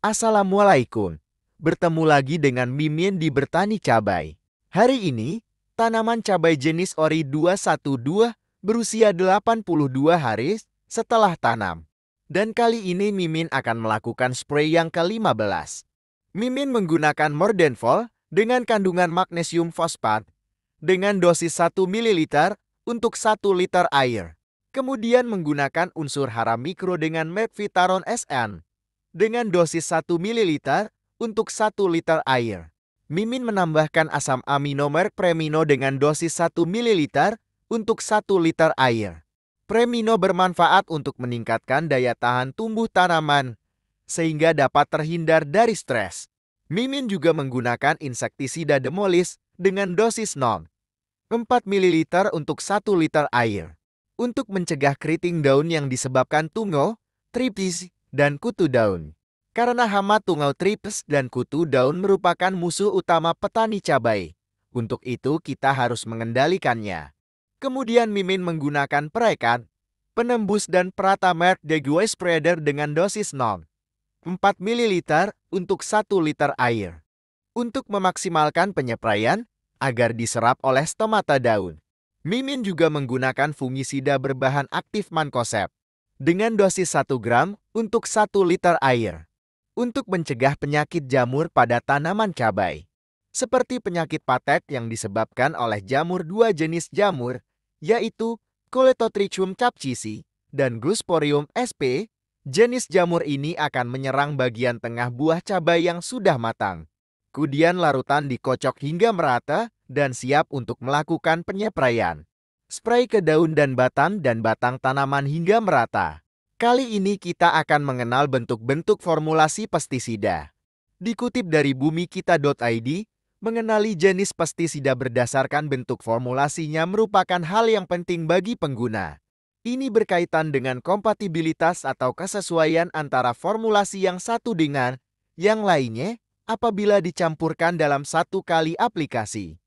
Assalamualaikum. Bertemu lagi dengan Mimin di Bertani Cabai. Hari ini, tanaman cabai jenis Ori 212 berusia 82 hari setelah tanam. Dan kali ini Mimin akan melakukan spray yang ke-15. Mimin menggunakan Mordenfol dengan kandungan magnesium fosfat dengan dosis 1 ml untuk 1 liter air. Kemudian menggunakan unsur hara mikro dengan Mevitaron SN dengan dosis 1 ml untuk 1 liter air. Mimin menambahkan asam amino merk Premino dengan dosis 1 ml untuk 1 liter air. Premino bermanfaat untuk meningkatkan daya tahan tumbuh tanaman sehingga dapat terhindar dari stres. Mimin juga menggunakan insektisida Demolis dengan dosis 0,4 ml untuk 1 liter air untuk mencegah keriting daun yang disebabkan tungau, tripis, dan kutu daun. Karena hama tungau, tripes, dan kutu daun merupakan musuh utama petani cabai. Untuk itu kita harus mengendalikannya. Kemudian Mimin menggunakan perekat, penembus, dan perata merk Deguy Spreader dengan dosis 0,4 ml untuk 1 liter air. Untuk memaksimalkan penyepraian agar diserap oleh stomata daun, Mimin juga menggunakan fungisida berbahan aktif Mancozeb dengan dosis 1 gram untuk 1 liter air untuk mencegah penyakit jamur pada tanaman cabai. Seperti penyakit patek yang disebabkan oleh jamur dua jenis jamur, yaitu Coletotrichum capsicum dan Glusporium sp. Jenis jamur ini akan menyerang bagian tengah buah cabai yang sudah matang. Kemudian larutan dikocok hingga merata dan siap untuk melakukan penyepraian. Spray ke daun dan batang tanaman hingga merata. Kali ini kita akan mengenal bentuk-bentuk formulasi pestisida. Dikutip dari bumikita.id, mengenali jenis pestisida berdasarkan bentuk formulasinya merupakan hal yang penting bagi pengguna. Ini berkaitan dengan kompatibilitas atau kesesuaian antara formulasi yang satu dengan yang lainnya apabila dicampurkan dalam satu kali aplikasi.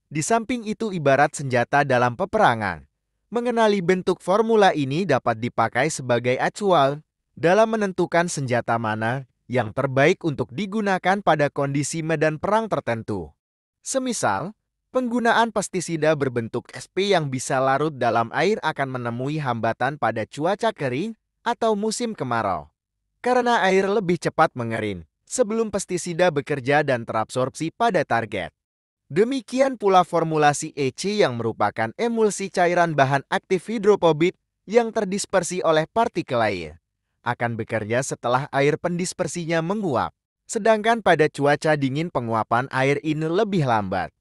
Di samping itu ibarat senjata dalam peperangan. Mengenali bentuk formula ini dapat dipakai sebagai acuan dalam menentukan senjata mana yang terbaik untuk digunakan pada kondisi medan perang tertentu. Semisal, penggunaan pestisida berbentuk SP yang bisa larut dalam air akan menemui hambatan pada cuaca kering atau musim kemarau. Karena air lebih cepat mengering sebelum pestisida bekerja dan terabsorpsi pada target. Demikian pula formulasi EC yang merupakan emulsi cairan bahan aktif hidrofobik yang terdispersi oleh partikel air. Akan bekerja setelah air pendispersinya menguap. Sedangkan pada cuaca dingin penguapan air ini lebih lambat.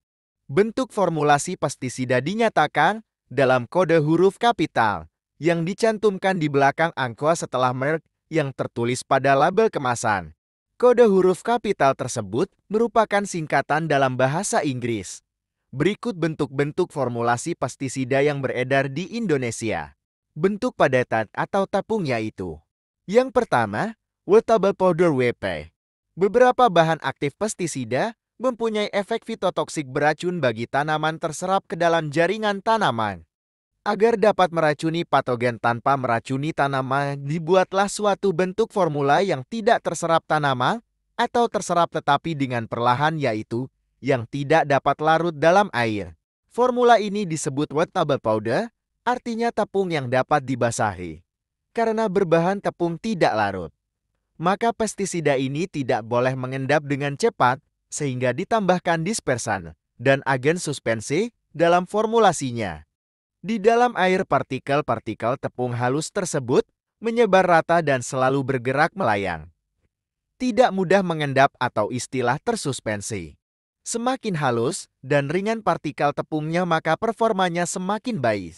Bentuk formulasi pestisida dinyatakan dalam kode huruf kapital yang dicantumkan di belakang angka setelah merek yang tertulis pada label kemasan. Kode huruf kapital tersebut merupakan singkatan dalam bahasa Inggris. Berikut bentuk-bentuk formulasi pestisida yang beredar di Indonesia. Bentuk padatan atau tepung yaitu: yang pertama, Wettable Powder WP. Beberapa bahan aktif pestisida mempunyai efek fitotoksik beracun bagi tanaman terserap ke dalam jaringan tanaman. Agar dapat meracuni patogen tanpa meracuni tanaman, dibuatlah suatu bentuk formula yang tidak terserap tanaman atau terserap tetapi dengan perlahan, yaitu yang tidak dapat larut dalam air. Formula ini disebut wettable powder, artinya tepung yang dapat dibasahi. Karena berbahan tepung tidak larut, maka pestisida ini tidak boleh mengendap dengan cepat sehingga ditambahkan dispersan dan agen suspensi dalam formulasinya. Di dalam air partikel-partikel tepung halus tersebut menyebar rata dan selalu bergerak melayang. Tidak mudah mengendap atau istilah tersuspensi. Semakin halus dan ringan partikel tepungnya maka performanya semakin baik.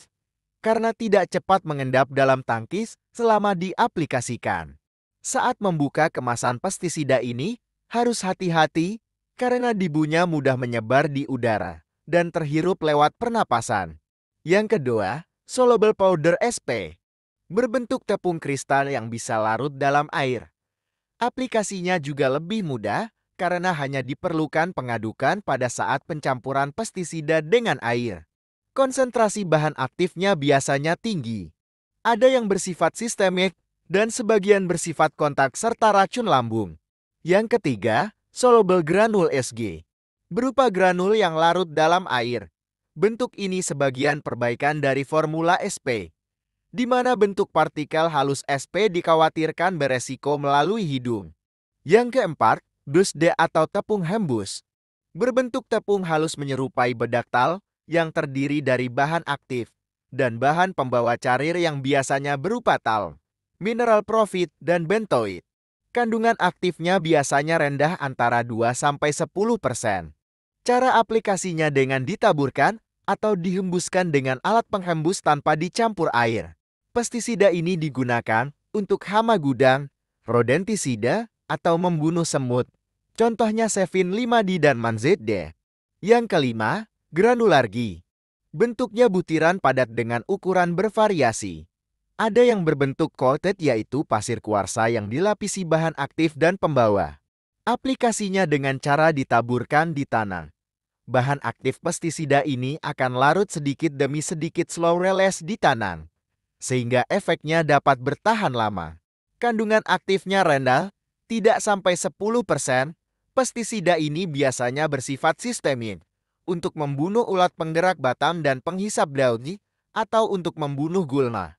Karena tidak cepat mengendap dalam tangkis selama diaplikasikan. Saat membuka kemasan pestisida ini harus hati-hati karena debunya mudah menyebar di udara dan terhirup lewat pernapasan. Yang kedua, Soluble Powder SP. Berbentuk tepung kristal yang bisa larut dalam air. Aplikasinya juga lebih mudah karena hanya diperlukan pengadukan pada saat pencampuran pestisida dengan air. Konsentrasi bahan aktifnya biasanya tinggi. Ada yang bersifat sistemik dan sebagian bersifat kontak serta racun lambung. Yang ketiga, soluble granule SG. Berupa granul yang larut dalam air. Bentuk ini sebagian perbaikan dari formula SP, di mana bentuk partikel halus SP dikhawatirkan beresiko melalui hidung. Yang keempat, DUSD atau tepung hembus. Berbentuk tepung halus menyerupai bedak tal yang terdiri dari bahan aktif dan bahan pembawa cair yang biasanya berupa tal, mineral profit, dan bentoid. Kandungan aktifnya biasanya rendah antara 2-10%. Cara aplikasinya dengan ditaburkan atau dihembuskan dengan alat penghembus tanpa dicampur air. Pestisida ini digunakan untuk hama gudang, rodentisida, atau membunuh semut. Contohnya Sevin 5D dan Manzed. Yang kelima, granulargi. Bentuknya butiran padat dengan ukuran bervariasi. Ada yang berbentuk coated yaitu pasir kuarsa yang dilapisi bahan aktif dan pembawa. Aplikasinya dengan cara ditaburkan di tanah. Bahan aktif pestisida ini akan larut sedikit demi sedikit slow release di tanah, sehingga efeknya dapat bertahan lama. Kandungan aktifnya rendah, tidak sampai 10%. Pestisida ini biasanya bersifat sistemik, untuk membunuh ulat penggerak batang dan penghisap daun, atau untuk membunuh gulma.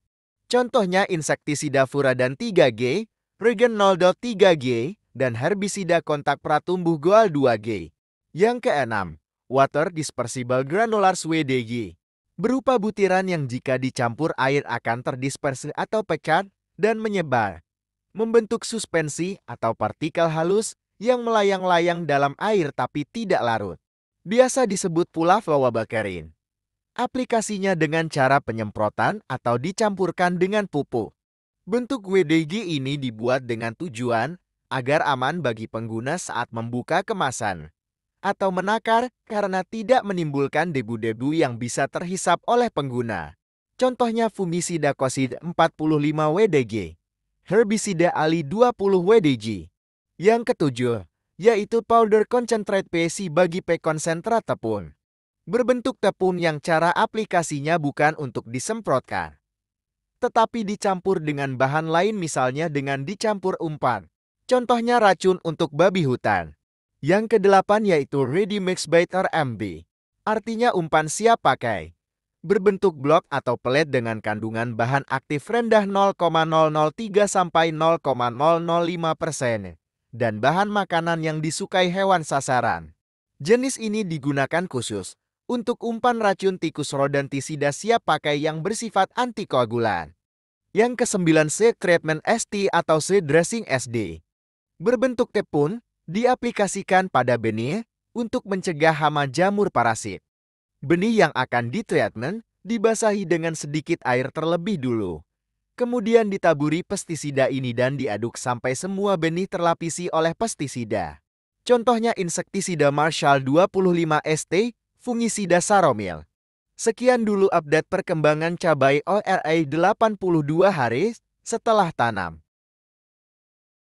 Contohnya insektisida Furadan 3G, Regenol 3G, dan herbisida kontak pratumbuh Goal 2G. Yang keenam, Water Dispersible Granulars WDG. Berupa butiran yang jika dicampur air akan terdispersi atau pecat dan menyebar, membentuk suspensi atau partikel halus yang melayang-layang dalam air tapi tidak larut. Biasa disebut pula flowabacterin. Aplikasinya dengan cara penyemprotan atau dicampurkan dengan pupuk. Bentuk WDG ini dibuat dengan tujuan agar aman bagi pengguna saat membuka kemasan atau menakar karena tidak menimbulkan debu-debu yang bisa terhisap oleh pengguna. Contohnya fungisida Kosid 45 WDG, herbisida Ali 20 WDG. Yang ketujuh, yaitu powder concentrate PC bagi P konsentrat tepung. Berbentuk tepung yang cara aplikasinya bukan untuk disemprotkan, tetapi dicampur dengan bahan lain misalnya dengan dicampur umpan. Contohnya racun untuk babi hutan. Yang kedelapan yaitu Ready Mix Baiter MB. Artinya umpan siap pakai. Berbentuk blok atau pelet dengan kandungan bahan aktif rendah 0,003 sampai 0,005% dan bahan makanan yang disukai hewan sasaran. Jenis ini digunakan khusus untuk umpan racun tikus rodentisida siap pakai yang bersifat antikoagulan. Yang kesembilan, seed treatment ST atau seed dressing SD. Berbentuk tepung, diaplikasikan pada benih untuk mencegah hama jamur parasit. Benih yang akan ditreatment dibasahi dengan sedikit air terlebih dulu. Kemudian ditaburi pestisida ini dan diaduk sampai semua benih terlapisi oleh pestisida. Contohnya insektisida Marshall 25 ST, fungisida Saromil. Sekian dulu update perkembangan cabai ORA 82 hari setelah tanam.